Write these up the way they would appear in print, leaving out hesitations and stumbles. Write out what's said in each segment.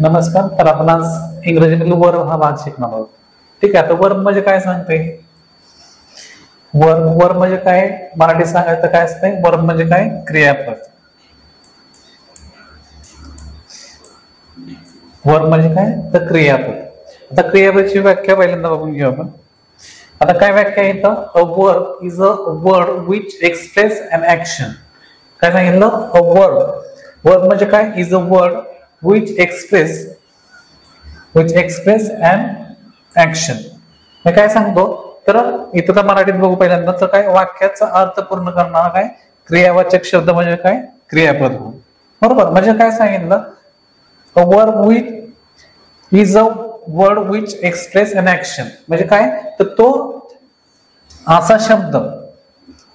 नमस्कार. तर आपण आज इंग्रजीतील वर्ब हा भाग शिकणार आहोत. ठीक आहे. तर वर्ब म्हणजे काय सांगते? वर्ब म्हणजे काय? मराठी सांगायचं काय असतंय? वर्ब म्हणजे काय? क्रियापद. वर्ब म्हणजे काय? तर क्रियापद. आता क्रियापदाची व्याख्या पहिल्यांदा बघून घेऊ आपण. आता काय व्याख्या येतं? A verb is a word which express an action. काय सांगितलं? अ वर्ब म्हणजे काय? Is a word which express an action. हे काय सांगतो? तर इथं तर मराठीत बघू पहिल्यांदा. तर काय? वाक्याचा अर्थ पूर्ण करणारा काय? क्रियावाचक शब्द म्हणजे काय? क्रियापद. बरोबर. म्हणजे काय सांगितलं? A verb which is a word which express an action. म्हणजे काय? तर तो असा शब्द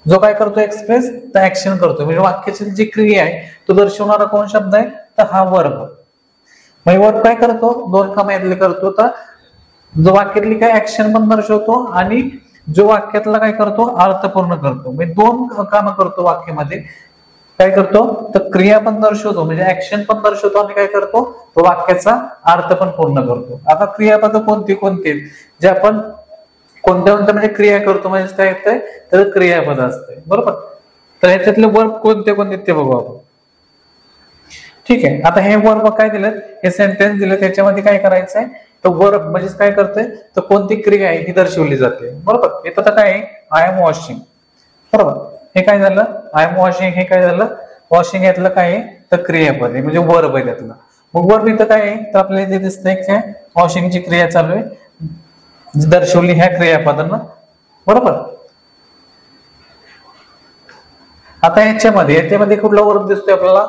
जो काय करतो? एक्सप्रेस तर ऍक्शन करतो. म्हणजे वाक्याची जी क्रिया आहे तो दर्शवणारा कोण शब्द आहे? तर हा वर्ब. मग वर्ब काय करतो? दोन कामातले करतो. तर जो वाक्यातली काय ऍक्शन पण दर्शवतो आणि जो वाक्यातला काय करतो? अर्थ पूर्ण करतो. म्हणजे दोन कामं करतो वाक्यामध्ये. काय करतो? तर क्रिया पण दर्शवतो म्हणजे ऍक्शन पण दर्शवतो आणि काय करतो? तो वाक्याचा अर्थ पण पूर्ण करतो. आता क्रियापद कोणती कोणती जे आपण कोणत्या कोणत्या म्हणजे क्रिया करतो म्हणजे काय येतंय? तर क्रियापद असते. बरोबर. तर ह्याच्यातले वर्ब कोणते कोणते ते बघू आपण. ठीक आहे. आता हे वर्ब काय दिलं? हे सेंटेन्स दिलं. त्याच्यामध्ये काय करायचंय? तर वर्ब म्हणजे काय करतोय? तर कोणती क्रिया आहे ही दर्शवली जाते. बरोबर. इथं तर काय आहे? I am washing. बरोबर. हे काय झालं? I am washing. हे काय झालं? वॉशिंग यातलं काय आहे? तर क्रियापद आहे म्हणजे वर्ब आहे त्यातलं. मग वर्ब इथं काय आहे? तर आपल्याला इथे दिसतंय काय? वॉशिंगची क्रिया चालू आहे. दर्शवली ह्या क्रियापदांना. बरोबर. आता याच्यामध्ये कुठला वर्ब दिसतोय आपल्याला?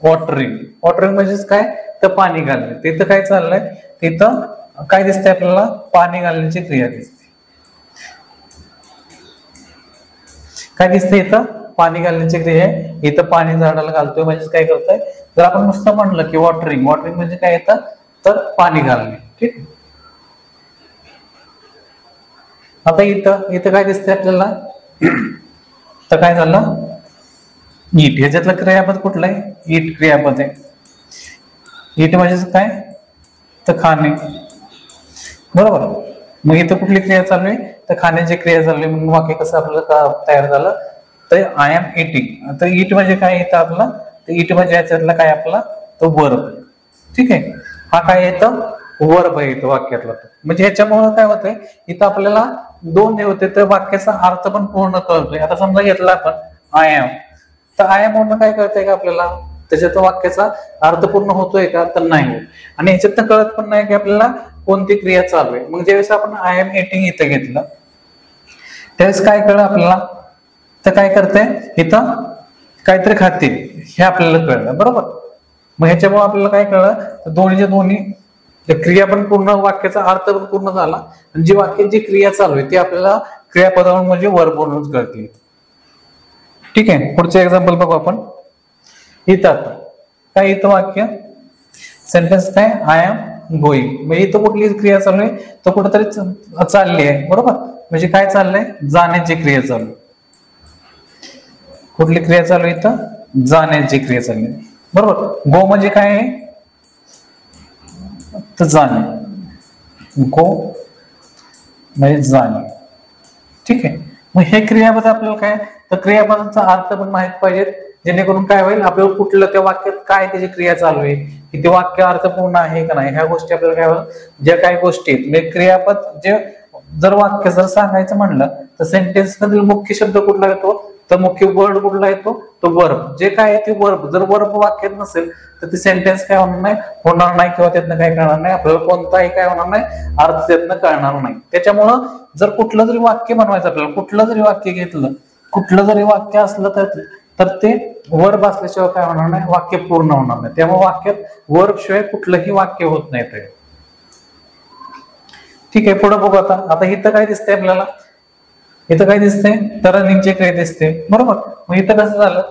वॉटरिंग. वॉटरिंग म्हणजेच काय? तर पाणी घालणे. तिथं काय चाललंय? तिथं काय दिसतंय आपल्याला? पाणी घालण्याची क्रिया दिसते. काय दिसतंय इथं? पाणी घालण्याची क्रिया आहे. इथं पाणी झाडाला घालतोय म्हणजे काय करतोय? जर आपण नुसतं म्हणलं की वॉटरिंग म्हणजे काय येतं? तर पाणी घालणे. ठीक. आता इथं काय दिसतंय आपल्याला? तर काय झालं? ईट. ह्याच्यातलं क्रियापद कुठलं आहे? ईट क्रियापद आहे. ईट म्हणजे काय? तर खाणे. बरोबर. मग इथं कुठली क्रिया चालू आहे? तर खाण्याची क्रिया चालू आहे. म्हणून वाक्य कसं आपल्याला तयार झालं? तर आय एम इटिंग. तर ईट म्हणजे काय येतं आपला? तर ईट म्हणजे याच्यातला काय आपला? तो वर्ब. ठीक आहे. हा काय येतं? वर्ब येतो वाक्यातला. म्हणजे ह्याच्यामुळे काय होतंय? इथं आपल्याला दोन हे होते तर वाक्याचा अर्थ पण पूर्ण कळतोय. आता समजा घेतला आपण आय एम. तर आय एम म्हणून काय कळतंय का आपल्याला? त्याच्यात वाक्याचा अर्थ पूर्ण होतोय का? तर नाही. आणि ह्याच्यात कळत पण नाही की आपल्याला कोणती क्रिया चालू आहे. मग ज्यावेळेस आपण आय एम इटिंग इथं घेतलं त्यावेळेस काय कळलं आपल्याला? तर काय करतंय? इथं काहीतरी खाते हे आपल्याला कळलं. बरोबर. मग ह्याच्यामुळे आपल्याला काय कळलं? तर दोन्ही क्रिया पण पूर्ण, वाक्याचा अर्थ पण पूर्ण झाला आणि जी वाक्याची क्रिया चालू आहे ती आपल्याला क्रियापदावर म्हणजे वर्बवरूनच कळते. ठीक आहे. पुढचे एक्झाम्पल बघू आपण. इथं आता काय इथं वाक्य सेंटेन्स काय? I am going. म्हणजे इथं कुठली क्रिया चालू आहे? तर कुठेतरी चालली आहे. बरोबर. म्हणजे काय चाललंय? जाण्याची क्रिया चालू आहे. कुठली क्रिया चालू आहे इथं? जाण्याची क्रिया चालू आहे. बरोबर. गो म्हणजे काय आहे? तर जाणे. गो म्हणजे जाणे. ठीक आहे. मग हे क्रियापद आपल्याला काय? तर क्रियापदाचा अर्थ पण माहित पाहिजे जेणेकरून काय होईल? आपल्याला कुठलं त्या वाक्यात काय त्याची क्रिया चालू आहे, की ते वाक्य अर्थपूर्ण आहे का नाही, ह्या गोष्टी आपल्याला काय होईल? ज्या काही गोष्टी आहेत म्हणजे क्रियापद जे जर वाक्य जर सांगायचं म्हणलं तर सेंटेन्स मधील मुख्य शब्द कुठला येतो? तर मुख्य वर्ड कुठला येतो? तो वर्ब. जे काय आहे ते वर्ब. जर वर्ब वाक्यात नसेल तर ते सेंटेन्स काय होणार नाही किंवा त्यातनं काय कळणार नाही आपल्याला. कोणताही काय होणार नाही, अर्थ त्यातनं कळणार नाही. त्याच्यामुळं जर कुठलं जरी वाक्य बनवायचं आपल्याला, कुठलं जरी वाक्य घेतलं, कुठलं जरी वाक्य असलं तर ते वर्ब असल्याशिवाय काय होणार नाही? वाक्य पूर्ण होणार नाही. त्यामुळे वाक्यात वर्ब शिवाय कुठलंही वाक्य होत नाही. ठीक आहे. पुढे बघू आता इथं काय दिसतंय आपल्याला? इथं काय दिसतंय? तर रनिंगची क्रिया दिसते. बरोबर. मग इथं कसं झालं?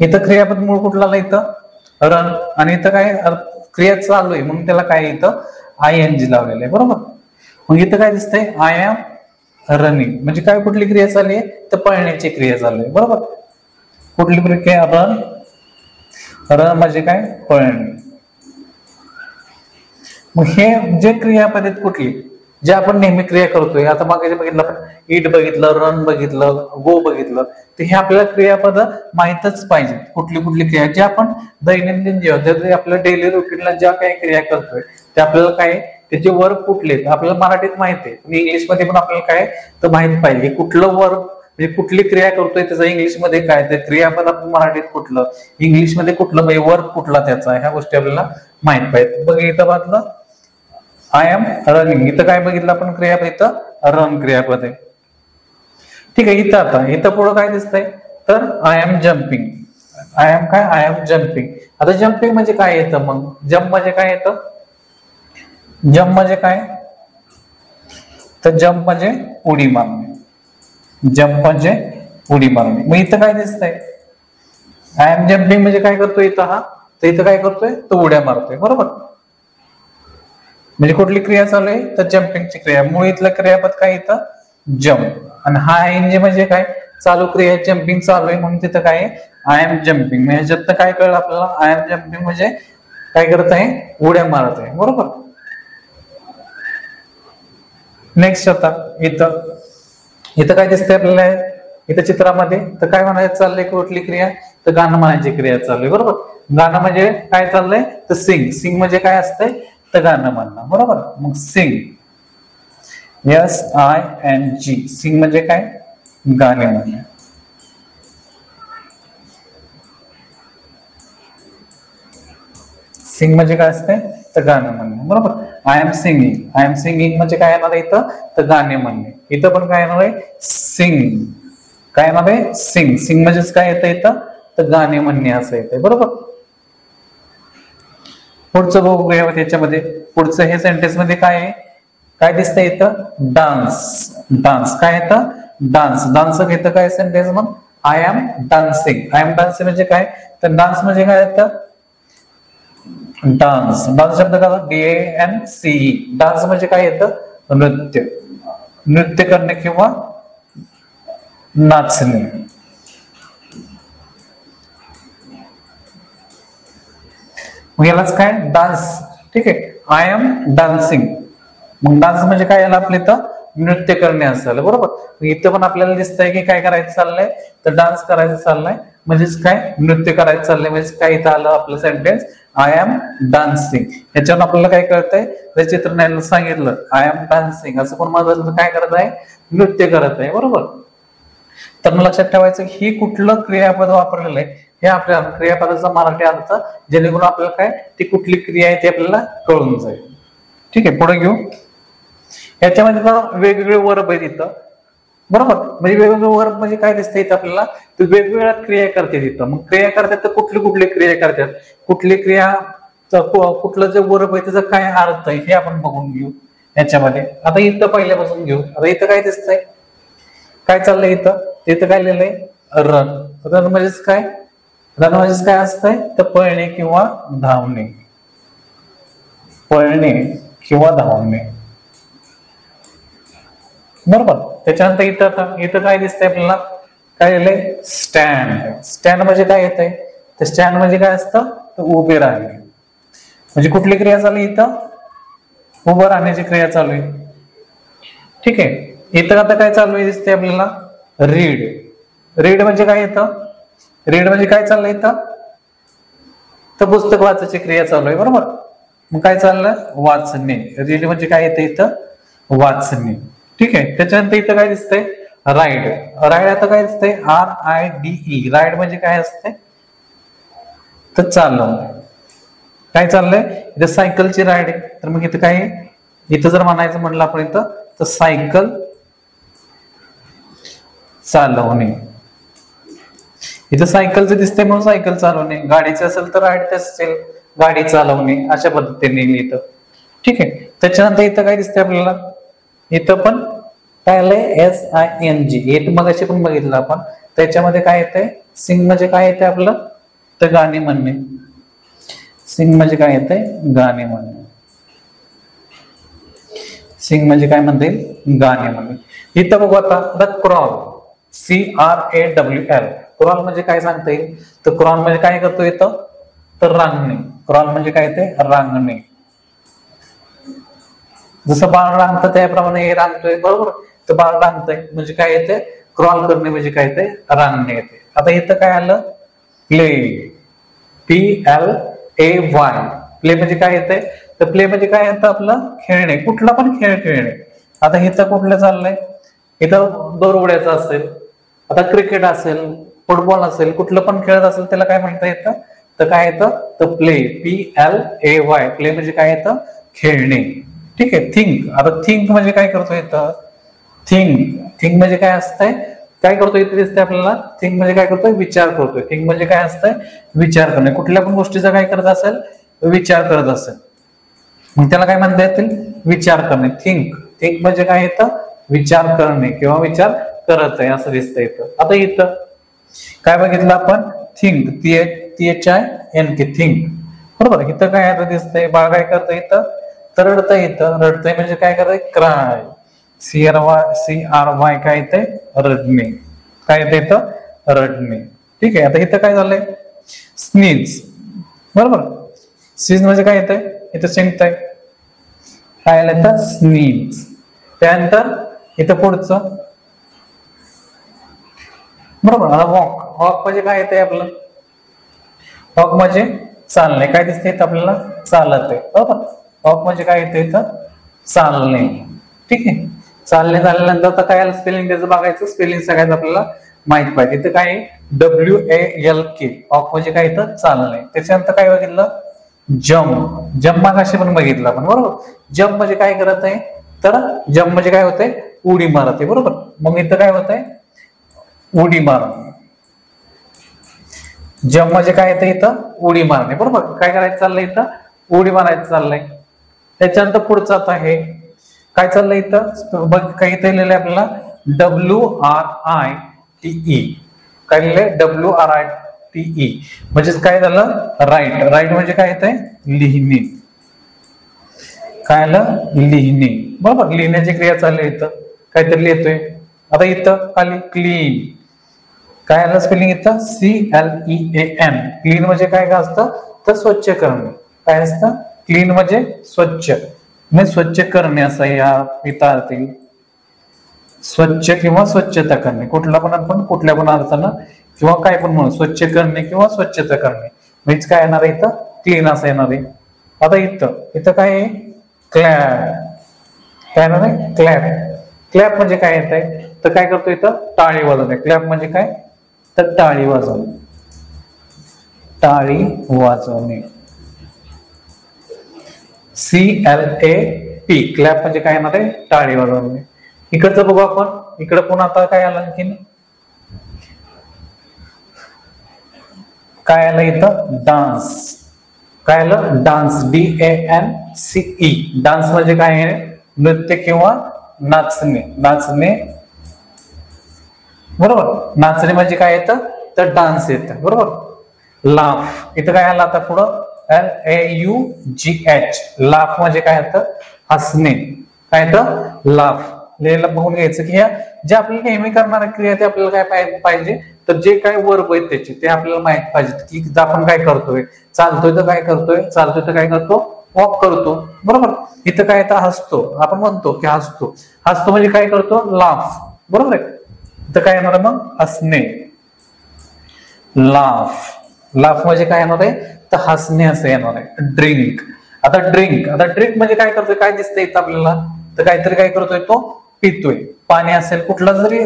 इथं क्रियापद मूळ कुठला आला? इथं रन. आणि इथं काय क्रिया चालू आहे म्हणून त्याला काय इथं ING लावलेलं आहे. बरोबर. मग इथं काय दिसतंय? I am running. म्हणजे काय कुठली क्रिया चालू आहे? तर पळण्याची क्रिया चालू आहे. बरोबर. कुठली प्रक्रिया? रन. रन म्हणजे काय? पळणे. मग हे जे क्रियापद आहेत कुठली, जे आपण नेहमी क्रिया करतोय, आता मागे बघितलं आपण ईट बघितलं, रन बघितलं, गो बघितलं, तर हे आपल्याला क्रियापद माहितच पाहिजे. कुठली कुठली क्रिया जे आपण दैनंदिन जीवन आपल्या डेली रुटीनला ज्या काही क्रिया करतोय ते आपल्याला काय त्याचे वर्ग कुठले आपल्याला मराठीत माहिती आहे, पण इंग्लिशमध्ये पण आपल्याला काय तर माहित पाहिजे कुठलं वर्ग म्हणजे कुठली क्रिया करतोय त्याचं इंग्लिशमध्ये काय, ते क्रियापद आपण मराठीत कुठलं, इंग्लिशमध्ये कुठलं, म्हणजे वर्ग कुठला त्याचा, ह्या गोष्टी आपल्याला माहित पाहिजे. बघ इथं बघितलं आय एम रनिंग, इथं काय बघितलं आपण क्रियापद, इथं रन क्रियापद आहे. ठीक आहे. इथं आता इथं पुढं काय दिसतंय तर I am jumping, I am काय, आय एम जम्पिंग. आता जम्पिंग म्हणजे काय येतं, मग जम्प म्हणजे काय येतं, जम्प म्हणजे काय तर जम्प म्हणजे उडी मारणे, जम्प म्हणजे उडी मारणे. मग इथं काय दिसतंय आय एम जम्पिंग म्हणजे काय करतोय इथं, हा तर इथं काय करतोय तो उड्या मारतोय, बरोबर. म्हणजे कुठली क्रिया चालू आहे तर जम्पिंगची क्रिया, मुळे इथलं क्रियापद काय इथं जम्प, आणि हा एन म्हणजे काय चालू क्रिया, जम्पिंग चालू आहे म्हणून तिथं काय आय एम जम्पिंग. म्हणजे ह्याच्यात काय कळलं आपल्याला, आय एम जम्पिंग म्हणजे काय करत आहे उड्या मारत आहे, बरोबर. नेक्स्ट आता इथं इथं काय दिसतंय आपल्याला इथं चित्रामध्ये, तर काय म्हणायचं चाललंय कुठली क्रिया तर गाणं म्हणायची क्रिया चालू आहे, बरोबर. गाणं म्हणजे काय चाललंय तर सिंग, सिंग म्हणजे काय असतंय तर गाणं म्हणणं, बरोबर. मग सिंग SING, सिंग म्हणजे काय गाणे म्हणणे. सिंग म्हणजे काय असते तर गाणं म्हणणे, बरोबर. I am singing, I am singing म्हणजे काय येणार आहे इथं तर गाणे म्हणणे. इथं पण काय येणार आहे सिंग, काय येणार आहे सिंग, सिंग म्हणजेच काय येतं इथं तर गाणे म्हणणे असं येतंय, बरोबर. पुढचं बघूया त्याच्यामध्ये, पुढचं हे सेंटेन्स मध्ये काय आहे, काय दिसतंय इथं डान्स, डान्स काय येतं डान्स, डान्स घेतं काय सेंटेन्स मग I am dancing, I am dancing म्हणजे काय तर डान्स म्हणजे काय येतं डान्स, डान्स शब्द का DANCE, डान्स म्हणजे काय येतं नृत्य, नृत्य करणे किंवा नाचणे. मग यालाच काय डान्स, ठीक आहे. आय एम डान्सिंग, मग डान्स म्हणजे काय याला आपल्या इथं नृत्य करणे असं झालं, बरोबर. इथं पण आपल्याला दिसतंय की काय करायचं चाललंय तर डान्स करायचं चाललंय, म्हणजेच काय नृत्य करायचं चाललंय, म्हणजे काय इथं आलं आपलं सेंटेन्स आय एम डान्सिंग. याच्यावर आपल्याला काय कळतंय तर चित्रणाला सांगितलं आय एम डान्सिंग असं पण माझं काय करत आहे नृत्य करत आहे, बरोबर. तर लक्षात ठेवायचं ही कुठलं क्रियापद वापरलेलं आहे हे आपल्या क्रियापदाचा मराठी अर्थ, जेणेकरून आपल्याला काय ती कुठली क्रिया आहे ते आपल्याला कळून जाईल. ठीक आहे. पुढे घेऊ. याच्यामध्ये वेगवेगळे वर्ब आहेत इथं, बरोबर. म्हणजे वेगवेगळे वर्ब म्हणजे काय दिसतं इथं आपल्याला तर वेगवेगळ्या क्रिया करतात इथं. मग क्रिया करतात तर कुठली कुठली क्रिया करतात, कुठली क्रिया कुठलं जे वर्ब आहे त्याचा काय अर्थ आहे हे आपण बघून घेऊ याच्यामध्ये. आता इथं पहिल्यापासून घेऊ. आता इथं काय दिसतंय काय चाललंय इथं काय लिहिलंय रन, रन म्हणजेच काय रन म्हणजेच काय असतंय तर पळणे किंवा धावणे, पळणे किंवा धावणे, बरोबर. त्याच्यानंतर इथं काय दिसतंय आपल्याला काय लिहिलंय स्टँड, स्टँड म्हणजे काय येतंय तर स्टँड म्हणजे काय असतं तर उभे राहणे, म्हणजे कुठली क्रिया चालू आहे इथं उभं राहण्याची क्रिया चालू आहे. ठीक आहे. इथं आता काय चालू आहे दिसते आपल्याला रीड, रीड म्हणजे काय येतं रीड म्हणजे काय चाललंय इथं तर पुस्तक वाचायची क्रिया चालू आहे, बरोबर. मग काय चाललं वाचणे, रीड म्हणजे काय येतं इथं वाचणे. ठीक आहे. त्याच्यानंतर इथं काय दिसतंय राईड, राईड आता काय दिसतंय RIDE, राईड म्हणजे काय असते तर चालवणे. काय चाललंय इथं सायकलची राईड आहे, तर मग इथं काय इथं जर म्हणायचं म्हटलं आपण इथं तर सायकल चालवणे. इथं सायकलचं दिसतंय म्हणून सायकल चालवणे, गाडीचं असेल तर राईड असेल गाडी चालवणे अशा पद्धतीने इथं. ठीक आहे. त्याच्यानंतर इथं काय दिसतंय आपल्याला इथं पण काय आलंय SING, हे मगाशी पण बघितलं आपण. त्याच्यामध्ये काय येतंय सिंग म्हणजे काय येतंय आपलं तर गाणे म्हणणे, सिंग म्हणजे काय येतंय गाणे म्हणणे, सिंग म्हणजे काय म्हणता येईल गाणे म्हणणे. इथं बघू आता द क्रॉल CRAWL, क्रॉल म्हणजे काय सांगता येईल तर क्रॉल म्हणजे काय करतो इथं तर रांगणे, क्रॉल म्हणजे काय येते रांगणे. जसं बाळ रांगतं त्याप्रमाणे हे रांगतोय, बरोबर. तर बाळ रांगतंय म्हणजे काय येते, क्रॉल करणे म्हणजे काय ते रांगणे येते. आता इथं काय आलं, प्ले, PLAY, प्ले म्हणजे काय येते, तर प्ले म्हणजे काय येतं आपलं खेळणे, कुठला पण खेळ खेळणे. आता इथं कुठलं चाललंय, इथं दोर उड्याचं असेल, आता क्रिकेट असेल, फुटबॉल असेल, कुठलं पण खेळत असेल त्याला काय म्हणता येतं, तर काय येतं, तर प्ले, PLAY, प्ले म्हणजे काय येतं खेळणे. ठीक आहे. थिंक, आता थिंक म्हणजे काय करतो इथं, थिंक म्हणजे काय असतंय, काय करतो इथे दिसते आपल्याला, थिंक म्हणजे काय करतोय विचार करतोय. थिंक म्हणजे काय असतंय विचार करणे, कुठल्या पण गोष्टीचा काय करत असेल विचार करत असेल मग त्याला काय म्हणता येतील विचार करणे. थिंक म्हणजे काय येतं विचार करणे किंवा विचार करत आहे असं दिसतं इथं. आता इथं काय बघितलं आपण, थिंक, THINK, थिंक, बरोबर. इथं काय आता दिसतंय, बाळ काय करतं इथं, तर रडतंय. इथं रडतंय म्हणजे काय करतंय, क्राय, CRY, काय येते रडणे, काय येते इथं रडणे. ठीक आहे. आता इथं काय झालंय, स्नीज, बरोबर. स्नीज म्हणजे काय येतंय, इथं शिंकतंय, काय आलं इथं स्नीज. त्यानंतर इथं पुढचं, बरोबर. आता वॉक, वॉक म्हणजे काय येतंय आपलं, वॉक म्हणजे चालणे, काय दिसते इथं आपल्याला चालत आहे, बरोबर. वॉक म्हणजे काय येतं इथं चालणे. ठीक आहे. चालणे झाल्यानंतर आता काय स्पेलिंग त्याचं बघायचं, स्पेलिंग सगळ्यात आपल्याला माहित पाहिजे. इथं काय WALK, वॉक म्हणजे काय इथं चालणे. त्याच्यानंतर काय बघितलं, जम्प मगाशी पण बघितलं आपण, बरोबर. जम्प म्हणजे काय करत आहे, तर जम्प म्हणजे काय होतंय उडी मारत आहे, बरोबर. मग इथं काय होतंय उडी मारणे. जम्प म्हणजे काय येतं इथं उडी मारणे, बरोबर. काय करायचं चाललंय इथं उडी मारायचं चाललंय. त्याच्यानंतर पुढचं आता हे काय चाललंय इथं बघ, काही इथं लिहिलंय आपल्याला WRITE, काय लिहिलंय WRITE म्हणजे काय झालं राईट. राईट म्हणजे काय येतंय लिहिणे, काय आलं लिहिणे, बरोबर. लिहिण्याची क्रिया चालली इथं, काहीतरी लिहितोय. आता इथं खाली क्लीन, काय आलं स्पेलिंग इथं CLEAN, क्लीन म्हणजे काय काय असतं तर स्वच्छ करणे. काय असतं क्लीन म्हणजे स्वच्छ, म्हणजे स्वच्छ करणे असं या इथं अर्थ येईल. स्वच्छ किंवा स्वच्छता करणे, कुठला पण आपण कुठल्या पण अर्थानं किंवा काय पण म्हणून स्वच्छ करणे किंवा स्वच्छता करणे म्हणजे काय येणार आहे इथं क्लीन असं येणार आहे. आता इथं काय आहे क्लॅप, काय येणार आहे क्लॅप. क्लॅप म्हणजे काय येत आहे तर काय करतो इथं टाळी वाजवणे. क्लॅप म्हणजे काय तर टाळी वाजवणे, टाळी वाजवणे. CLAP, क्लॅप म्हणजे काय येणार आहे टाळी वाजवणे. इकडचं बघू आपण, इकडे पुन्हा आता काय आलं आणखीन, काय आलं इथं डान्स, काय आलं डान्स DANCE. डान्स म्हणजे काय आहे नृत्य किंवा नाचणे, नाचणे, बरोबर. नाचणे म्हणजे काय येतं तर डान्स येतं, बरोबर. लाफ, इथं काय आलं आता पुढं LAUGH, लाफ म्हणजे काय येतं हसणे, काय येतं लाफ. लिहायला बघून घ्यायचं की ह्या जे आपल्याला नेहमी करणाऱ्या क्रिया ते आपल्याला काय पाहिजे तर जे काय वर्ब आहेत त्याचे ते आपल्याला माहित पाहिजे की आपण काय करतोय, चालतोय तर काय करतोय, चालतोय तर काय करतो वॉक करतो, बरोबर. इथं काय येतं हसतो, आपण म्हणतो की हसतो, हसतो म्हणजे काय करतो लाफ, बरोबर आहे. इथं काय येणार मग हसणे, लाफ. लाफ म्हणजे काय येणार आहे तर हसणे असं येणार आहे. ड्रिंक, आता ड्रिंक म्हणजे काय करतोय काय दिसतंय इथं आपल्याला तर काहीतरी काय करतोय तो पितोय. पाणी असेल कुठला जरी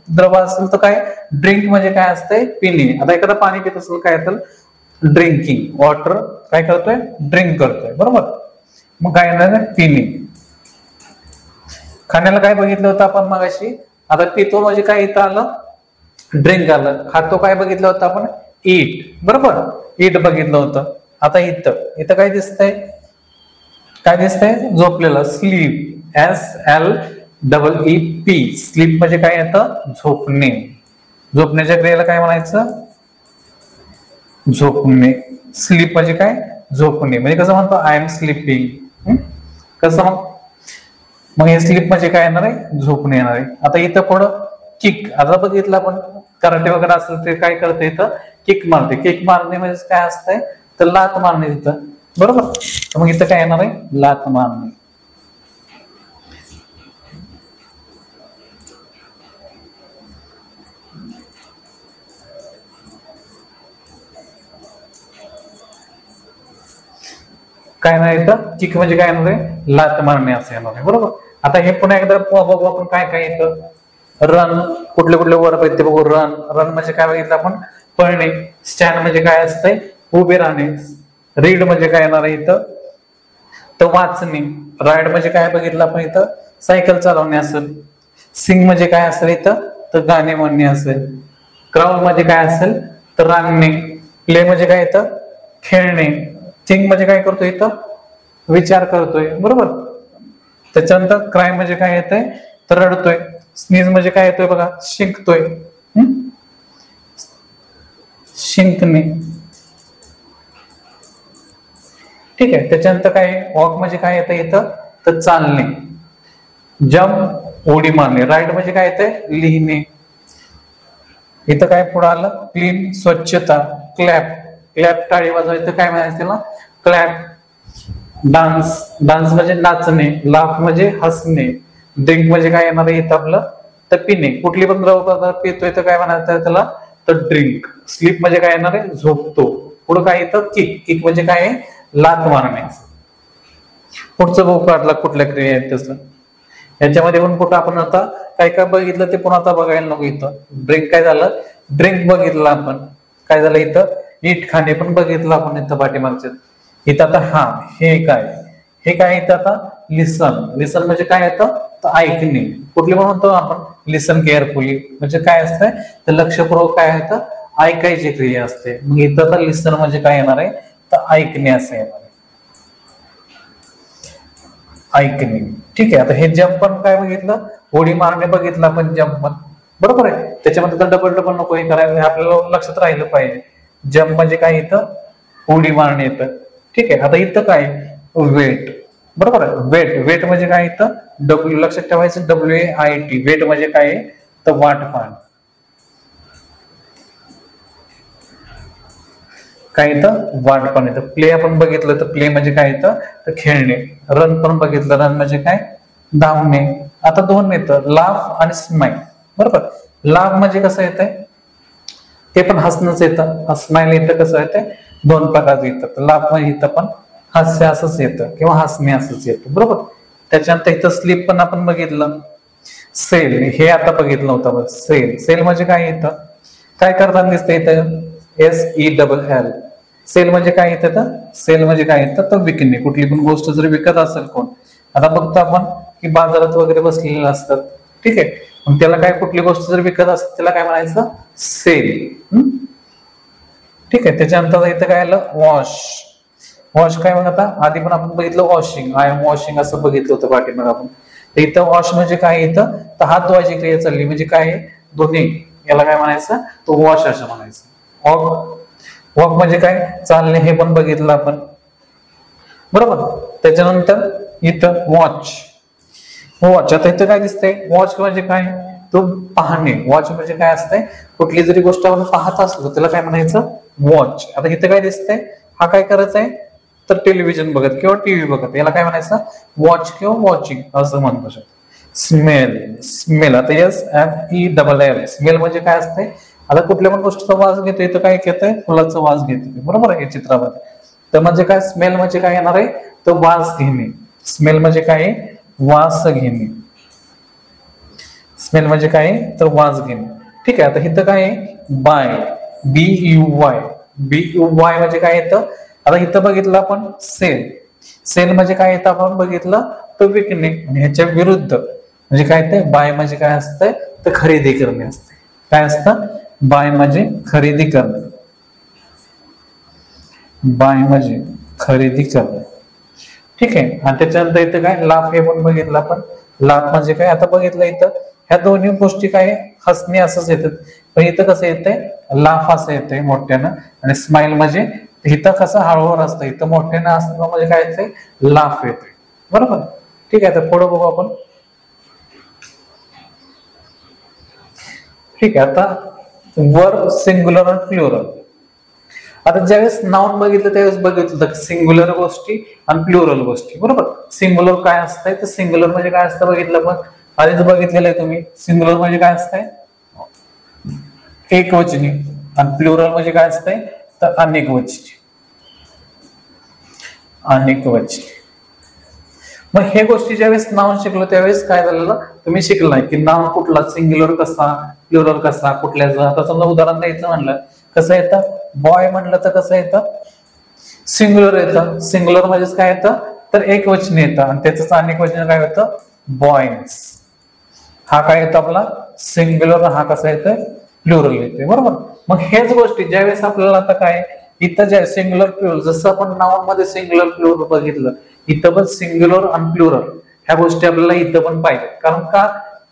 द्रव असेल तर काय ड्रिंक म्हणजे काय असतंय पिणे. आता एखादं पाणी पित असेल काय तर ड्रिंकिंग, वॉटर काय करतोय ड्रिंक करतोय, बरोबर. मग काय येणार पिणे. खाण्याला काय बघितलं होतं आपण मगाशी, आता पितो म्हणजे काय इथं आलं ड्रिंक आलं. खातो काय बघितलं होतं आपण ईट, बरोबर. ईट बघितलं होतं. आता इथं काय दिसतंय, काय दिसतंय झोपलेलं स्लीप, SLEEP. स्लीप म्हणजे काय येतं झोपणे. झोपण्याच्या क्रियेला काय म्हणायचं झोपणे. स्लीप म्हणजे काय झोपणे. म्हणजे कसं म्हणतो आय एम स्लीपिंग, कसं मग हे स्लीप म्हणजे काय येणार आहे झोपणे येणार आहे. आता इथं पुढं किक, आता बघितलं आपण कराटे वगैरे असेल ते काय करते इथं किक मारते. किक मारणे म्हणजे काय असतंय तर लात मारणे तिथं, बरोबर. मग इथं काय येणार आहे लात मारणे. काय नाही तर किक म्हणजे काय येणार आहे, लात मारणे असं येणार आहे. बरोबर. आता हे पुन्हा एकदा बघू आपण काय काय येतं. रन, कुठले कुठले वर्ब आहेत ते बघू. रन, रन म्हणजे काय बघितलं आपण, पळणे. स्टँड म्हणजे काय असतंय, उभे राहणे. रीड म्हणजे काय येणार आहे इथं, तर वाचणे. राईड म्हणजे काय बघितलं आपण इथं, सायकल चालवणे असेल. सिंग म्हणजे काय असेल इथं, तर गाणे म्हणणे असेल. क्राउड म्हणजे काय असेल, तर रांगणे. प्ले म्हणजे काय येतं, खेळणे. थिंक म्हणजे काय करतोय इथं, विचार करतोय. बरोबर. त्याच्यानंतर क्राय म्हणजे काय येतंय, तर रडतोय. स्नीज म्हणजे काय येतोय बघा, शिंकतोय. शिंकणे. ठीक आहे. त्याच्यानंतर काय, वॉक म्हणजे काय येतं इथं, तर चालणे. जम्प, उडी मारणे. राईड म्हणजे काय येतंय, लिहिणे. इथं काय पुढे आलं, क्लीन, स्वच्छता. क्लॅप, क्लॅप टाळी वाजवायचं, काय म्हणायचं त्याला, क्लॅप. डान्स, डान्स म्हणजे नाचणे. लाफ म्हणजे हसणे. ड्रिंक म्हणजे काय येणार आहे इथं आपलं, तर पिणे. कुठली पण द्रव पदार्थ पितोय तर काय म्हणायचं त्याला, तर ड्रिंक. स्लीप म्हणजे काय येणार आहे, झोपतो. पुढे काय येतं, किक, किक म्हणजे काय आहे, लात मारणे. पुढचं भाऊ काढला कुठल्या क्रिया आहेत तसं. याच्यामध्ये पण कुठं आपण आता काय काय बघितलं ते पण आता बघायला नको. इथं ड्रिंक काय झालं, ड्रिंक बघितलं आपण. काय झालं इथं, ईट, खाणे पण बघितलं आपण इथं पाठीमागच्या. इथं आता हा, हे काय, हे काय इथं आता, लिसन. लिसन म्हणजे काय येतं, तर ऐकणे. कुठली म्हणतो आपण, लिसन केअरफुली म्हणजे काय असतंय, तर लक्षपूर्वक काय येतं, ऐकायची क्रिया असते. मग इथं तर लिसन म्हणजे काय येणार आहे, तर ऐकणे असं येणार आहे. ऐकणे. ठीक आहे. आता हे जम्प पण काय बघितलं, उडी मारणे बघितलं आपण, जम्प पण. बरोबर आहे. त्याच्यामध्ये तर डबल डबल नको हे करायला, आपल्याला लक्षात राहिलं पाहिजे. जम्प म्हणजे काय इथं, उडी मारणे येतं. ठीक आहे. आता इथं काय, वेट. बरोबर आहे. वेट, वेट म्हणजे काय इथं, डब्ल्यू, लक्षात ठेवायचं, WAIT. वेट म्हणजे काय, तर वाट पाहणे. काय येतं, वाट पण येतं. प्ले आपण बघितलं तर प्ले म्हणजे काय येतं, तर खेळणे. रन पण बघितलं, रन म्हणजे काय, धावणे. आता दोन येतं, लाफ आणि स्माइल. बरोबर. लाफ म्हणजे कसं येतंय, ते पण हसणंच येतं. स्माइल येतं कसं येतंय, दोन प्रकारचं येतं. लाफ म्हणजे इथं पण हास्य असंच येतं किंवा हसणे असंच येतं. बरोबर. त्याच्यानंतर इथं स्लीप पण आपण बघितलं. सेल, हे आता बघितलं होतं बघ. सेल, सेल म्हणजे काय येतं, काय करताना दिसतं इथं, SELL. सेल म्हणजे काय येतं, तर सेल म्हणजे काय येतं, तर विकणे. कुठली पण गोष्ट जर विकत असेल कोण, आता बघतो आपण की बाजारात वगैरे बसलेले असतात. ठीक आहे. मग त्याला काय, कुठली गोष्ट जर विकत असते त्याला काय म्हणायचं, सेल. ठीक आहे. त्याच्यानंतर इथं काय आलं, वॉश. वॉश काय मग, आता आधी पण आपण बघितलं वॉशिंग, आय एम वॉशिंग असं बघितलं होतं पाठीमाग आपण. तर इथं वॉश म्हणजे काय येतं, तर हात धुवायची क्रिया चालली म्हणजे काय, दोन्ही. याला काय म्हणायचं, तो वॉश असं म्हणायचं. वॉक, वॉक म्हणजे काय, चालणे. हे पण बघितलं आपण. बरोबर. त्याच्यानंतर इथं वॉच. वॉच, आता इथं काय दिसतंय, वॉच म्हणजे काय, तो पाहणे. वॉच म्हणजे काय असतंय, कुठली जरी गोष्ट आपण पाहत असलो त्याला काय म्हणायचं, वॉच. आता इथं काय दिसतंय, हा काय करायचा आहे, तर टेलिव्हिजन बघत किंवा टीव्ही बघत, याला काय म्हणायचं, वॉच किंवा वॉचिंग असं म्हणतो. Smell, smell. आता SMELL. स्मेल म्हणजे काय असतंय, आता कुठल्या पण गोष्टीचा वास घेतोय तर काय घेतोय, फुलाचा वास घेतोय. बरोबर आहे चित्रामध्ये. तर म्हणजे काय, स्मेल म्हणजे काय येणार आहे, तर वास घेणे. स्मेल म्हणजे काय, वास घेणे. स्मेल म्हणजे काय, तर वास घेणे. ठीक आहे. आता इथं काय, बाय, BUY. BUY म्हणजे काय येतं, आता इथं बघितलं आपण सेल. सेल म्हणजे काय येतं आपण बघितलं, तर विकणे. आणि ह्याच्या विरुद्ध म्हणजे काय ते, बाय म्हणजे काय असतंय, तर खरेदी करणे असते. काय असतं, बाय म्हणजे खरेदी करणे. बाय म्हणजे खरेदी करणे. ठीक आहे. आणि त्याच्यानंतर इथं काय, लाफ. हे पण बघितलं आपण. लाफ म्हणजे काय, आता बघितलं इथं ह्या दोन्ही गोष्टी काय, हसणे असंच येतात. पण इथं कसं येतंय, लाफ असं येतंय मोठ्यानं. आणि स्माइल म्हणजे इथं कसं हळूहळू असतं, इथं मोठ्यानं असतं म्हणजे काय येतंय, लाफ येतोय. बरोबर. ठीक आहे. आता पुढे बघू आपण. ठीक आहे. आता वर्ब सिंग्युलर आणि प्लुरल. आता ज्यावेळेस नाउन बघितलं त्यावेळेस बघितलं सिंग्युलर गोष्टी आणि प्लुरल गोष्टी. बरोबर. सिंग्युलर काय असतंय, तर सिंग्युलर म्हणजे काय असतं बघितलं पण, आधीच बघितलेलं आहे तुम्ही. सिंग्युलर म्हणजे काय असतंय, एक वचनी. आणि प्लुरल म्हणजे काय असतंय, तर अनेक वचनी. अनेकवचनी. मग हे गोष्टी ज्यावेळेस नाउन शिकलो त्यावेळेस काय झालेलं तुम्ही शिकलाय की नाउन कुठला, सिंग्युलर कसा, प्लुरल कसा, कुठल्याचं. आता समजा उदाहरण द्यायचं म्हणलं कसं येतं, बॉय म्हणलं तर कसं येतं, सिंग्युलर येतं. सिंग्युलर म्हणजेच काय येतं तर एक वचन येतं आणि त्याच अनेक वचन काय होतं बॉयज. हा काय येतो आपला सिंग्युलर, हा कसा येतोय प्लुरल येतोय. बरोबर. मग हेच गोष्टी ज्यावेळेस आपल्याला आता काय इथं जे सिंग्युलर प्लुरल, जसं आपण नाउन मध्ये सिंग्युलर प्लुरल बघितलं, इथं पण सिंग्युलर आणि प्लुरल ह्या गोष्टी आपल्याला इथं पण पाहिजे. कारण का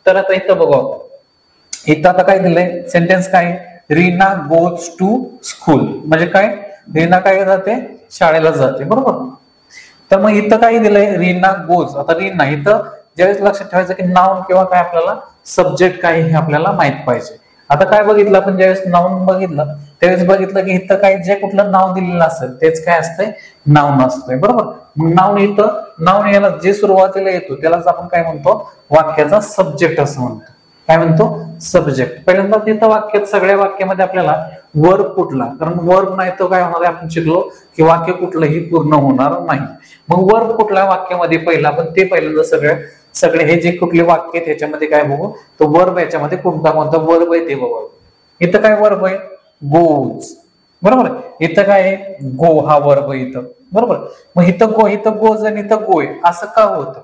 तर आता इथं बघू, इथं आता काय दिलंय सेंटेन्स काय, रीना गोज टू स्कूल. म्हणजे काय, रीना काय जाते शाळेला जाते. बरोबर. तर मग इथं काय दिलंय रीना गोज. आता रीना इथं ज्यावेळेस लक्षात ठेवायचं की नाउन किंवा काय आपल्याला सब्जेक्ट काय हे आपल्याला माहित पाहिजे. आता काय बघितलं आपण ज्यावेळेस नाउन बघितलं त्यावेळेस बघितलं की इथं काय जे कुठलं नाव दिलेलं असेल तेच काय असतंय नाउन असतंय. बरोबर. नाउन इथं नाउन याला जे सुरुवातीला येतो त्यालाच आपण काय म्हणतो वाक्याचा सब्जेक्ट असं म्हणतो. काय म्हणतो सब्जेक्ट. पहिल्यांदा तिथं वाक्यात सगळ्या वाक्यामध्ये आपल्याला वर्ब कुठला, कारण वर्ब नाही तर काय होणार आपण शिकलो की वाक्य कुठलंही पूर्ण होणार नाही. मग वर्ब कुठल्या वाक्यामध्ये पहिला आपण ते पहिल्यांदा सगळे हे जे कुठले वाक्य त्याच्यामध्ये काय बघू तो वर्ब याच्यामध्ये कोणता कोणता वर्ब आहे ते बघू. इथं काय वर्ब आहे गोज. बरोबर. इथं काय आहे गो हा वर्ब आहे इथं. बरोबर. मग इथं गोज आणि इथं गोय असं का होतं.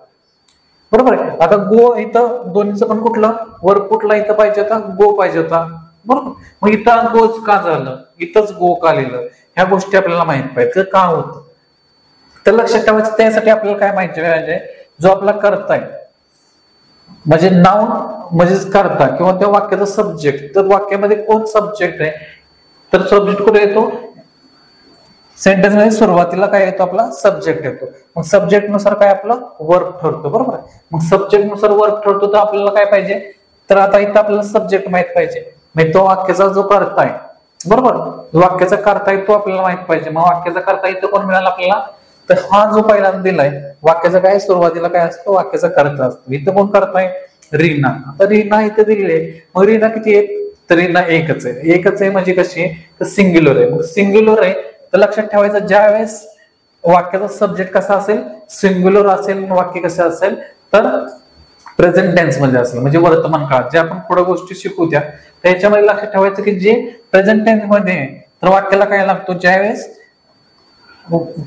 बरोबर आहे. आता गो इथं दोन्हीचं पण कुठलं वर्ब कुठला इथं पाहिजे होता गो पाहिजे होता. बरोबर. मग इथं गोज का झालं, इथंच गो का लिहिलं, ह्या गोष्टी आपल्याला माहित पाहिजे का होतं. तर लक्षात ठेवायचं त्यासाठी आपल्याला काय माहिती पाहिजे, जो आपला कर्ता आहे म्हणजे नाउन म्हणजेच कर्ता किंवा त्या वाक्याचा सब्जेक्ट. तर वाक्यामध्ये कोण सब्जेक्ट आहे तर सब्जेक्ट कुठे येतो सेंटेन्स मध्ये सुरुवातीला काय येतो आपला सब्जेक्ट येतो. मग सब्जेक्ट नुसार काय आपलं वर्ब ठरतो. बरोबर. मग सब्जेक्ट नुसार वर्ब ठरतो तर आपल्याला काय पाहिजे तर आता इथं आपल्याला सब्जेक्ट माहित पाहिजे. मग तो वाक्याचा जो कर्ता आहे. बरोबर. वाक्याचा कर्ता आहे तो आपल्याला माहित पाहिजे. मग वाक्याचा कर्ता इथं कोण मिळाला आपल्याला तर हा जो पहिल्यांदा दिलाय वाक्याचा काय सुरुवातीला काय असतो वाक्याचा कर्ता असतो. इथं कोण कर्ता आहे रीना. आता रीना इथं दिलेली आहे. मग रीना किती आहे तर रीना एकच आहे. एकच आहे म्हणजे कशी आहे तर सिंग्युलर आहे. मग सिंग्युलर आहे तर लक्षात ठेवायचं ज्या वेळेस वाक्याचा सब्जेक्ट कसा असेल सिंग्युलर असेल, वाक्य कसं असेल तर प्रेझेंट टेन्स मध्ये असेल म्हणजे वर्तमान काळात. जे आपण पुढे गोष्टी शिकू त्या त्याच्यामध्ये लक्षात ठेवायचं की जे प्रेझेंट टेन्स मध्ये तर वाक्याला काय लागतो ज्यावेळेस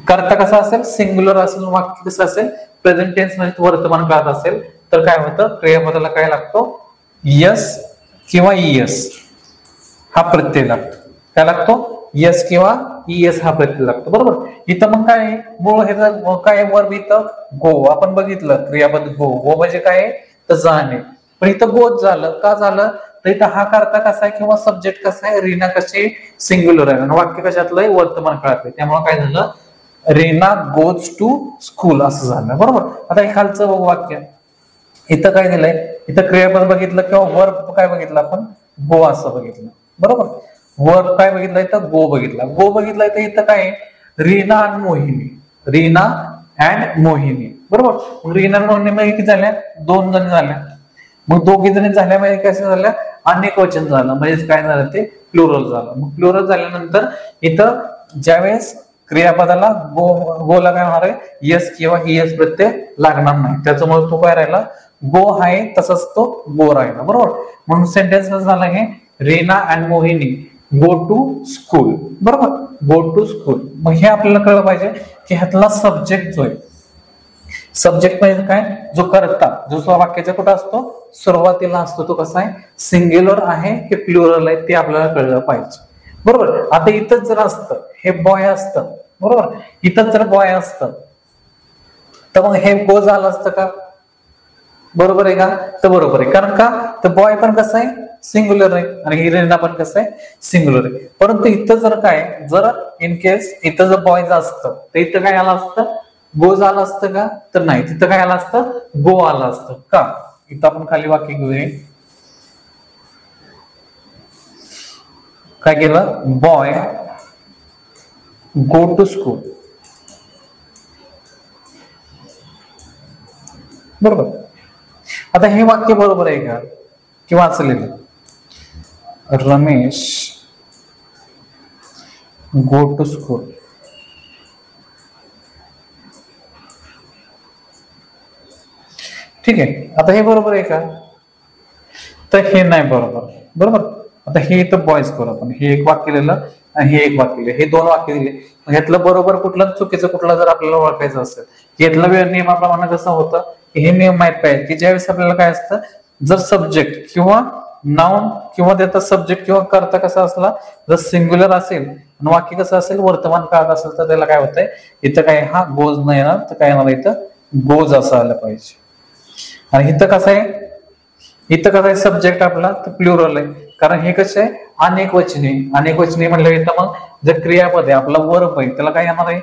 कर्ता कसा असेल सिंग्युलर असेल, वाक्य कसं असेल प्रेझेंट टेन्स मध्ये वर्तमान काळात असेल तर काय होतं क्रियापदाला काय लागतो यस किंवा ईएस हा प्रत्यय लागतो. काय लागतो यस किंवा ईएस हा प्रत्यय लागतो. बरोबर. इथं मग काय मूळ हे काय वर्ब इथं गो आपण बघितलं क्रियापद गो. गो म्हणजे काय तर जाणे. पण इथं गोच झालं का झालं तर इथं हा कर्ता कसा आहे किंवा सब्जेक्ट कसा आहे रीना कशी सिंग्युलर आहे आणि वाक्य कशातलं आहे वर्तमान काळात आहे. त्यामुळे काय झालं रीना गोज टू स्कूल असं झालं. बरोबर. आता हे खालचं वाक्य इथं काय दिलंय इथं क्रियापद बघितलं किंवा वर्ब काय बघितलं आपण गो असं बघितलं. बरोबर. वर्ब काय बघितलं इथं गो बघितला. गो बघितलं तर इथं काय रीना आणि मोहिनी. रीना अँड मोहिनी. बरोबर. मग रीना आणि मोहिनी मध्ये किती झाल्या दोन जण झाल्या. मग दोघी जणी झाल्यामुळे कसं झालं अनेक वचन झालं म्हणजे काय झालं ते प्लुरल झालं. मग प्लुरल झाल्यानंतर इथं ज्यावेळेस क्रियापदाला गोला काय होणार आहे यस किंवा ईएस प्रत्यय लागणार नाही. त्याच्यामुळे तो काय राहिला गो आहे तसंच तो गो राहिला. बरोबर. म्हणून सेंटेन्स झाला हे Reena and Mohini go to school. बरोबर. Go to school. मग हे आपल्याला कळलं पाहिजे की ह्यातला सब्जेक्ट जो आहे सब्जेक्ट म्हणजे काय जो कर्ता जो वाक्याचा कुठं असतो सुरुवातीला असतो तो कसा आहे सिंग्युलर आहे की प्लुरल आहे ते आपल्याला कळलं पाहिजे. बरोबर. आता इथंच जर असतं हे बॉय असतं. बरोबर. इथंच जर बॉय असतं तर मग हे गो झालं असतं का बरोबर आहे का तर बरोबर आहे. कारण का तर बॉय पण कसं आहे सिंग्युलर आहे आणि हिरोईन पण कसं आहे सिंग्युलर आहे. परंतु इथं जर काय जर इन केस इथं जर बॉयज असतं तर इथं काय आलं असतं गो झालं असतं का तर नाही. तिथं काय आलं असतं गो आलं असतं का. इथं आपण खाली वाक्य घेऊया काय केलं बॉय गो टू स्कूल. बरोबर. आता हे वाक्य बरोबर आहे का किंवा असं रमेश गो टू स्कूल. ठीक आहे, आता हे बरोबर आहे का? तर हे नाही बरोबर. बरोबर, आता हे इथं बॉयज करू आपण. हे एक वाक्य लिहिलं आणि हे एक वाक्य लिहिलं, हे दोन वाक्य दिले. ह्यातलं बरोबर कुठलं चुकीचं कुठलं जर आपल्याला ओळखायचं असेल, यातला नियमाप्रमाणे कसं होतं, हे नियम माहित पाहिजे की ज्यावेळेस आपल्याला काय असतं, जर सब्जेक्ट किंवा नाउन किंवा त्याचा सब्जेक्ट किंवा कर्ता कसा असला, जर सिंग्युलर असेल आणि वाक्य कसं असेल वर्तमान काळात असेल, तर त्याला काय होतंय, इथं काय हा गोज नाही येणार, तर काय येणार इथं गोज असं आलं पाहिजे. आणि इथं कसं आहे, इथं कसं आहे सब्जेक्ट आपला तर प्लुरल आहे, कारण हे कसं आहे अनेक वचने. अनेक वचने म्हणलं इथं मग जर क्रियापद आहे आपला वर्ब आहे, त्याला काय येणार आहे,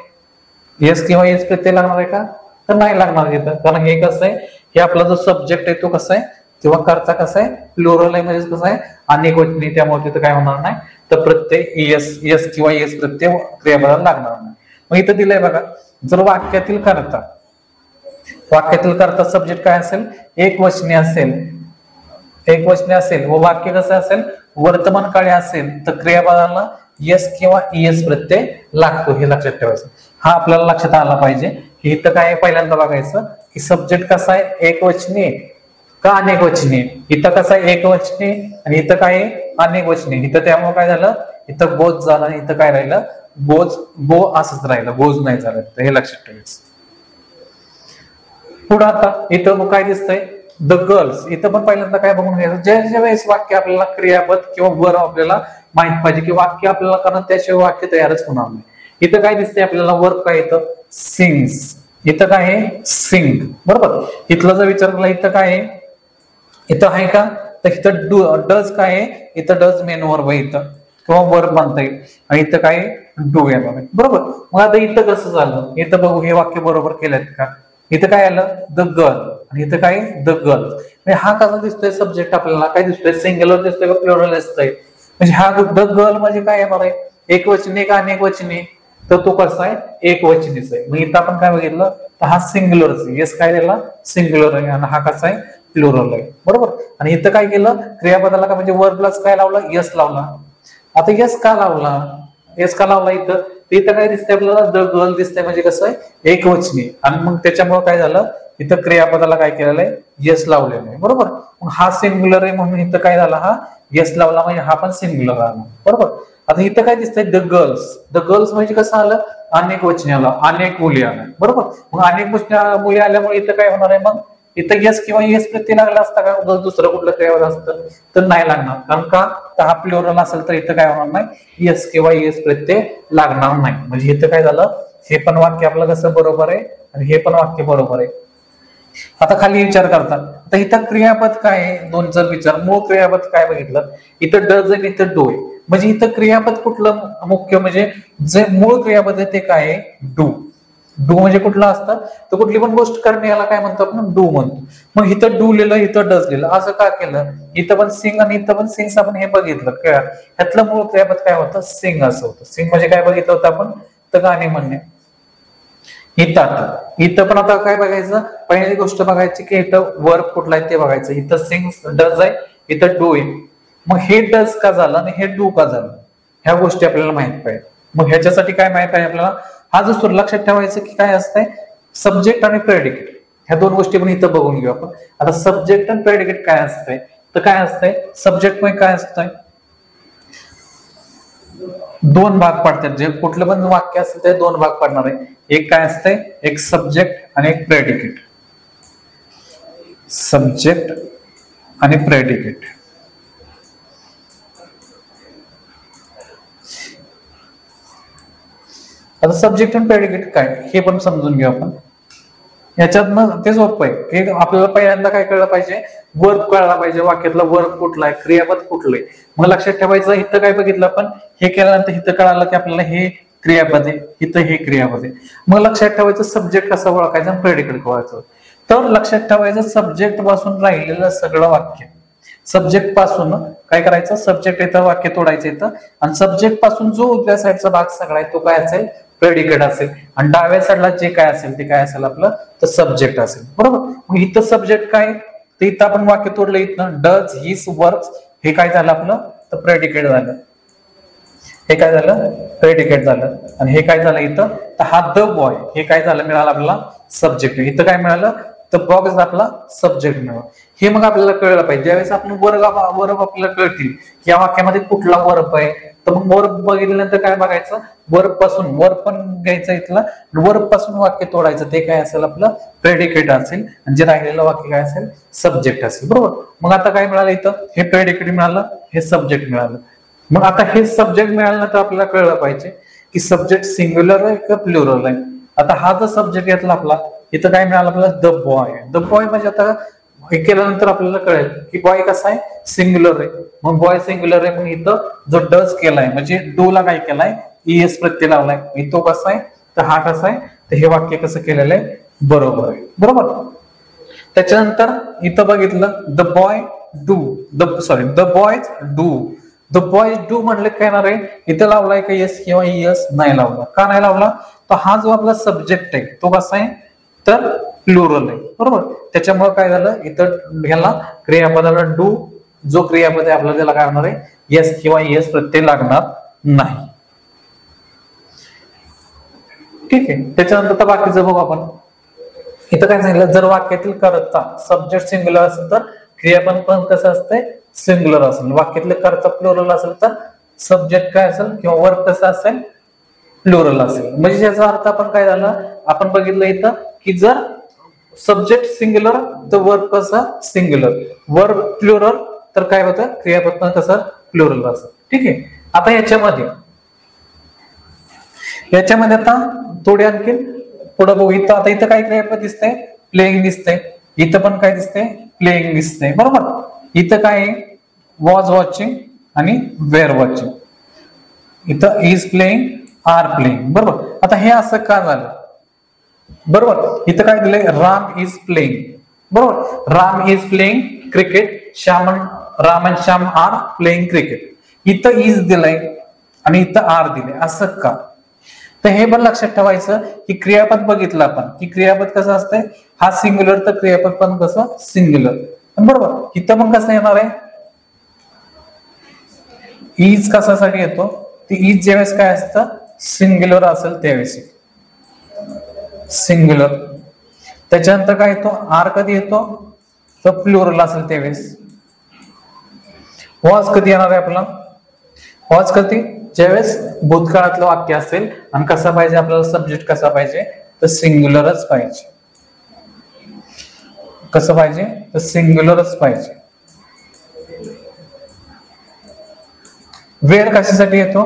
येस किंवा येस प्रत्यय लागणार आहे का? तर नाही लागणार इथं, कारण हे कसं आहे, हे आपला जो सब्जेक्ट आहे तो कसा आहे किंवा कर्ता कसा आहे प्लुरल आहे, म्हणजे कसं आहे अनेक वचने, त्यामुळे तिथं काय होणार नाही, तर प्रत्यय येस येस किंवा येस प्रत्यय क्रियापदाला लागणार नाही. मग इथं दिलंय बघा, जर वाक्यातील कर्ता सब्जेक्ट काय असेल, एक वचने असेल, एक वचने असेल व वाक्य कसं असेल वर्तमान काळी असेल, तर क्रियापदाला यस किंवा ईएस प्रत्यय लागतो, हे लक्षात ठेवायचं. हा आपल्याला लक्षात आला पाहिजे. इथं काय पहिल्यांदा बघायचं की सब्जेक्ट कसा आहे एक वचने का अनेक वचने. इथं कसं आहे एक वचने आणि इथं काय अनेक वचने. इथं त्यामुळे काय झालं, इथं गोज झाला आणि इथं काय राहिलं गोज, गो असंच राहिलं, गोज नाही झालं, तर हे लक्षात ठेवायचं. पुढे आता इथं मग काय दिसतंय, द गर्ल्स. इथं पण पहिल्यांदा काय बघून घ्यायचं, ज्या वेळेस वाक्य आपल्याला क्रियापद किंवा वर्ब आपल्याला माहित पाहिजे की वाक्य आपल्याला, कारण त्याशिवाय वाक्य तयारच होणार नाही. इथं काय दिसतंय आपल्याला वर्ब काय येतं, सिंग्स. इथं काय आहे सिंग. बरोबर, इथलं जर विचार केला इथं काय आहे, इथं आहे का, तर इथं डज काय आहे, इथं डज मेन वर्ब आहे इथं किंवा वर्ब म्हणता येईल, आणि इथं काय डू येणार आहे. बरोबर, मग आता इथं कसं झालं, इथं बघू हे वाक्य बरोबर केलेत का. इथं काय आलं द गर्ल आणि इथं काय द गर्ल. हा कसा दिसतोय सब्जेक्ट आपल्याला, काय दिसतोय सिंग्युलर दिसतोय का प्लुरल दिसतोय, म्हणजे हा द गर्ल म्हणजे काय येणार आहे, एक वचने का अनेक वचने, तर तो कसा आहे एक वचनेच आहे. मग इथं आपण काय बघितलं, तर हा सिंग्युलर आहे, येस काय दिला सिंग्युलर आहे, आणि हा कसा आहे प्लुरल आहे. बरोबर, आणि इथं काय केलं क्रियापदाला का म्हणजे वर्बलाच काय लावला, यस लावला. आता यस का लावला, यस का लावला इथं काय दिसतंय आपल्याला द गर्ल दिसतंय, म्हणजे कसं आहे एक वचने, आणि मग त्याच्यामुळे काय झालं इथं क्रियापदाला काय केलेलं आहे यस लावलेलं आहे. बरोबर, मग हा सिंग्युलर आहे म्हणून इथं काय झाला हा यस लावला, म्हणजे हा पण सिंग्युलर आला. बरोबर, आता इथं काय दिसतंय द गर्ल्स. द गर्ल्स म्हणजे कसं आलं अनेक वचने आलं, अनेक मुली आल्या. बरोबर, मग अनेक मुली आल्यामुळे इथं काय होणार आहे, मग इथं यस किंवा येस प्रत्यय लागला असता का, दुसरं कुठलं क्रियापद असतं तर नाही लागणार, कारण का तर हा प्लुरल असेल तर इथं काय होणार नाही, यस किंवा येस प्रत्यय लागणार नाही. म्हणजे इथं काय झालं, हे पण वाक्य आपलं कसं बरोबर आहे आणि हे पण वाक्य बरोबर आहे. आता खाली विचार करता, आता इथं क्रियापद काय आहे, दोन जर विचार, मूळ क्रियापद काय बघितलं, इथं डज आणि इथं डू आहे. म्हणजे इथं क्रियापद कुठलं मुख्य, म्हणजे जे मूळ क्रियापद आहे ते काय आहे डू. डू म्हणजे कुठलं असतं, तर कुठली पण गोष्ट करणे याला काय म्हणतो आपण डू म्हणतो. मग इथं डू लिहिलं इथं डज लिहिलं, असं का केलं, इथं पण सिंग आणि इथं पण सिंग आपण हे बघितलं का, ह्यातलं मूळ क्रियापद काय होतं सिंग असं होतं. सिंग म्हणजे काय बघितलं होतं आपण, तर गाणे म्हणणे. इथं पण आता काय बघायचं, पहिली गोष्ट बघायची की इथं वर्ब कुठला आहे ते बघायचं. इथं सिंग डज आहे, इथं डू आहे. मग हे डज का झालं आणि हे डू का झालं, ह्या गोष्टी आपल्याला माहित पाहिजे. मग ह्याच्यासाठी काय माहित आहे आपल्याला, हा जो लक्षात ठेवायचं की काय असतंय सब्जेक्ट आणि प्रेडिकेट, ह्या दोन गोष्टी पण इथं बघून घेऊ आपण. आता सब्जेक्ट आणि प्रेडिकेट काय असतंय, तर काय असतंय सब्जेक्ट मध्ये काय असतंय, दोन भाग पडतात. जे कुठलं पण वाक्य असेल ते दोन भाग पडणार आहे. एक काय असतंय, एक सब्जेक्ट आणि एक प्रेडिकेट. सब्जेक्ट आणि प्रेडिकेट. आता सब्जेक्ट आणि प्रेडिकेट काय हे पण समजून घेऊ आपण. याच्यातनं ते सोपं आहे की आपल्याला पहिल्यांदा काय कळलं पाहिजे, वर्ब कळला पाहिजे, वाक्यातला वर्ब कुठला आहे, क्रियापद कुठलं आहे. मग लक्षात ठेवायचं, इथं काय बघितलं आपण, हे केल्यानंतर इथं कळालं की आपल्याला हे क्रियापद आहे, इथं हे क्रियापद आहे. मग लक्षात ठेवायचं सब्जेक्ट कसं ओळखायचं आणि प्रेडिकेट ओळखायचं. तर लक्षात ठेवायचं सब्जेक्ट पासून राहिलेलं सगळं वाक्य, सब्जेक्ट पासून काय करायचं, सब्जेक्ट येतं वाक्य तोडायचं येतं, आणि सब्जेक्ट पासून जो उजव्या साईडचा भाग सगळा आहे तो काय असेल प्रेडिकेट असेल, आणि डाव्या साईडला जे काय असेल ते काय असेल आपलं तर सब्जेक्ट असेल. बरोबर, मग इथं सब्जेक्ट काय, तर इथं आपण वाक्य तोडलं, इथं डज हिज वर्क्स, हे काय झालं आपलं तर प्रेडिकेट झालं. हे काय झालं प्रेडिकेट झालं, आणि हे काय झालं इथं तर हा द बॉय, हे काय झालं मिळालं आपल्याला सब्जेक्ट. इथं काय मिळालं तर बॉक्स आपला सब्जेक्ट मिळाला. हे मग आपल्याला कळलं पाहिजे. ज्यावेळेस आपण वर्ब आपल्याला कळतील की या वाक्यामध्ये कुठला वर्ब आहे, तर मग वर्ब बघितल्यानंतर काय बघायचं, वर्ब पण घ्यायचं इथला, वर्ब पासून वाक्य तोडायचं. ते काय असेल, आपलं प्रेडिकेट असेल, आणि जे राहिलेलं वाक्य काय असेल, सब्जेक्ट असेल. बरोबर. मग आता काय मिळालं इथं, हे प्रेडिकेट मिळालं, हे सब्जेक्ट मिळालं. मग आता हे सब्जेक्ट मिळाल्यानंतर आपल्याला कळलं पाहिजे की सब्जेक्ट सिंग्युलर आहे का प्लुरल आहे. आता हा जो सब्जेक्ट घेतला आपला, इथं काय मिळालं आपल्याला, द बॉय. द बॉय म्हणजे आता हे केल्यानंतर आपल्याला कळेल की बॉय कसा आहे, सिंग्युलर आहे. मग बॉय सिंग्युलर आहे, मग इथं जो डज केलाय म्हणजे डू ला काय केलाय, ईएस प्रत्यय लावलाय. तो कसा आहे, तर हा कसा आहे, तर हे वाक्य कसं केलेलं आहे, बरोबर आहे. बरोबर. त्याच्यानंतर इथं बघितलं the boy do, the boys do. The boys do म्हणले काय येणार आहे, इथं लावलाय का येस किंवा यस, नाही लावला. का नाही लावला, तर हा जो आपला सब्जेक्ट आहे तो कसा आहे, तर प्लुरल आहे. बरोबर. त्याच्यामुळे काय झालं, इथं ह्याला क्रियापदाला डू जो क्रियापद आहे आपल्याला त्याला काय होणार आहे, येस किंवा यस प्रत्यय लागणार नाही. ठीक आहे. त्याच्यानंतर तर बाकीचं बघू आपण. इथं काय सांगितलं, जर वाक्यातील कर्ता सब्जेक्ट सिंग्युलर असेल तर क्रियापद पण कसं असतंय, सिंग्युलर असेल. वाक्यातले कर्ता प्लुरल असेल तर सब्जेक्ट काय असेल किंवा वर्ब कसं असेल, प्लुरल असेल. म्हणजे याचा अर्थ आपण काय झालं, आपण बघितलं इथं की जर सब्जेक्ट सिंग्युलर तर वर्ब कसं सिंग्युलर, वर्ब प्लुरल तर काय होतं, क्रियापद पण कसं प्लुरल असं. ठीक आहे. आता याच्यामध्ये आता थोडे आणखी पुढे बघू. इथं आता इथं काय क्रियापद दिसतंय, प्लेइंग दिसतंय. इथं पण काय दिसतंय, प्लेइंग दिसतंय. बरोबर. इथं काय, वॉज वॉचिंग आणि वेअर वॉचिंग. इथं इज प्लेइंग, आर प्लेइंग. बरोबर. आता हे असं का झालं, बरोबर. इथं काय दिलंय, राम इज प्लेइंग. बरोबर. Ram is playing cricket, Ram and Shyam are playing cricket. इथं इज दिलंय आणि इथं आर दिलंय, असं का. तर हे पण लक्षात ठेवायचं की क्रियापद बघितलं आपण की क्रियापद कसं असतंय, हा सिंग्युलर तर क्रियापद पण कसं सिंग्युलर. बरोबर. इथं पण कसं येणार आहे, इज कशासाठी येतो, ती इज ज्यावेळेस काय असतं, सिंग्युलर असेल त्यावेळेस सिंग्युलर. त्याच्यानंतर काय येतो, आर कधी येतो, तर प्लुरल असेल त्यावेळेस. वॉज कधी येणार आहे आपला, वॉज कधी, ज्यावेळेस भूतकाळातलं वाक्य असेल आणि कसा पाहिजे आपल्याला, सब्जेक्ट कसा पाहिजे, तर सिंग्युलरच पाहिजे. कसं पाहिजे, तर सिंग्युलरच पाहिजे. वेअर कशासाठी येतो,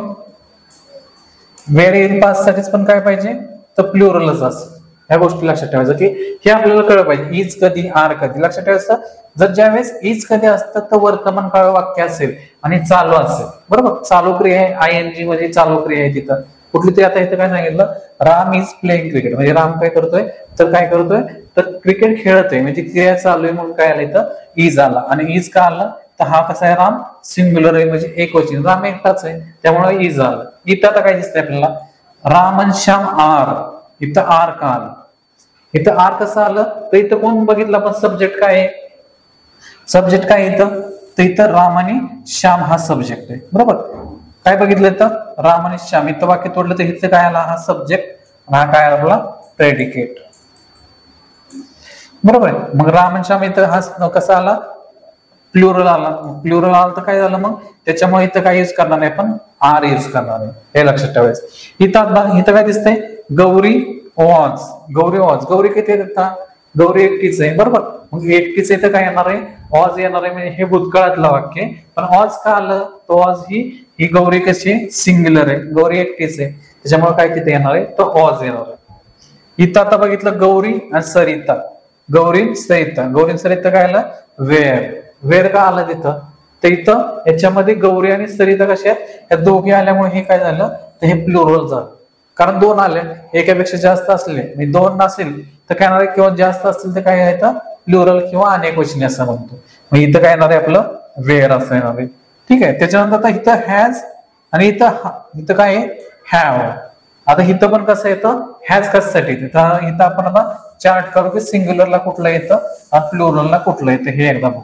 वेअर इन पास्ट साठीच पण काय पाहिजे, तर प्लुरलच असतं. ह्या गोष्टी लक्षात ठेवायचं की हे आपल्याला कळलं पाहिजे. इज कधी, आर कधी. लक्षात ठेवायचं, जर ज्यावेळेस इज कधी असतं तर वर्तमान काळ वाक्य असेल आणि चालू असेल. बरोबर. चालू क्रिया आहे, आयएनजी मध्ये चालू क्रिया आहे तिथं कुठली ते. आता इथं काय सांगितलं, राम इज प्लेइंग क्रिकेट, म्हणजे राम काय करतोय, तर काय करतोय, तर क्रिकेट खेळतोय. म्हणजे क्रिया चालू आहे म्हणून काय आलं इथं, इज आला. आणि इज का आला, तर हा कसा आहे, राम सिंग्युलर आहे म्हणजे एकवचन, राम एकटाच आहे त्यामुळे इज आलं. इथं आता काय दिसतंय आपल्याला, राम and श्याम आर. इथं आर का आलं, इथं आर कसं आलं, तर इथं कोण बघितलं आपण, सब्जेक्ट काय आहे, सब्जेक्ट काय इथं, तर इथं राम आणि श्याम हा सब्जेक्ट आहे. बरोबर. काय बघितलं इथं, राम आणि श्याम. इथं वाक्य तोडलं तर इथं काय आला, हा सब्जेक्ट, हा काय आपला प्रेडिकेट. बरोबर आहे. मग राम आणि श्याम इथं हा कसा आला, प्लुरल आला. प्लुरल आला तर काय झालं, मग त्याच्यामुळे इथं काय यूज करणार आहे, पण आर यूज करणार आहे. हे लक्षात ठेवायचं. इथं काय दिसतंय, गौरी वॉज. गौरी वॉज, गौरी किती येतात, गौरी एकटीच आहे. बरोबर. मग एकटीच इथं काय येणार आहे, ऑज येणार आहे. म्हणजे हे भूतकाळातलं वाक्य. पण ऑज का आलं, तो ऑज ही गौरी कशी आहे, सिंग्युलर आहे, गौरी एकटीच आहे, त्याच्यामुळे काय तिथे येणार आहे, तो ऑज येणार आहे. इथं आता बघितलं गौरी आणि सरिता, गौरी सरिता. गौरी सरिता काय आलं, वेअर. वेअर का आलं तिथं, तर इथं याच्यामध्ये गौरी आणि सरिता कशा आहेत, या दोघे आल्यामुळे हे काय झालं, तर हे प्लुरल झालं. कारण दोन आले, एकापेक्षा जास्त असले, म्हणजे दोन नसेल तर काय येणार आहे, किंवा जास्त असतील तर काय येतं, प्लुरल किंवा अनेक वचनी असं म्हणतो. मग इथं काय येणार आहे, आपलं वेअर असं येणार आहे. ठीक आहे. त्याच्यानंतर आता इथं हॅज आणि इथं काय आहे, हॅव. आता इथं पण कसं येतं, हॅज कशासाठी येतं, इथं आपण आता चार्ट करू की सिंग्युलरला कुठलं येतं आणि प्लुरलला कुठलं येतं, हे एकदा बघू.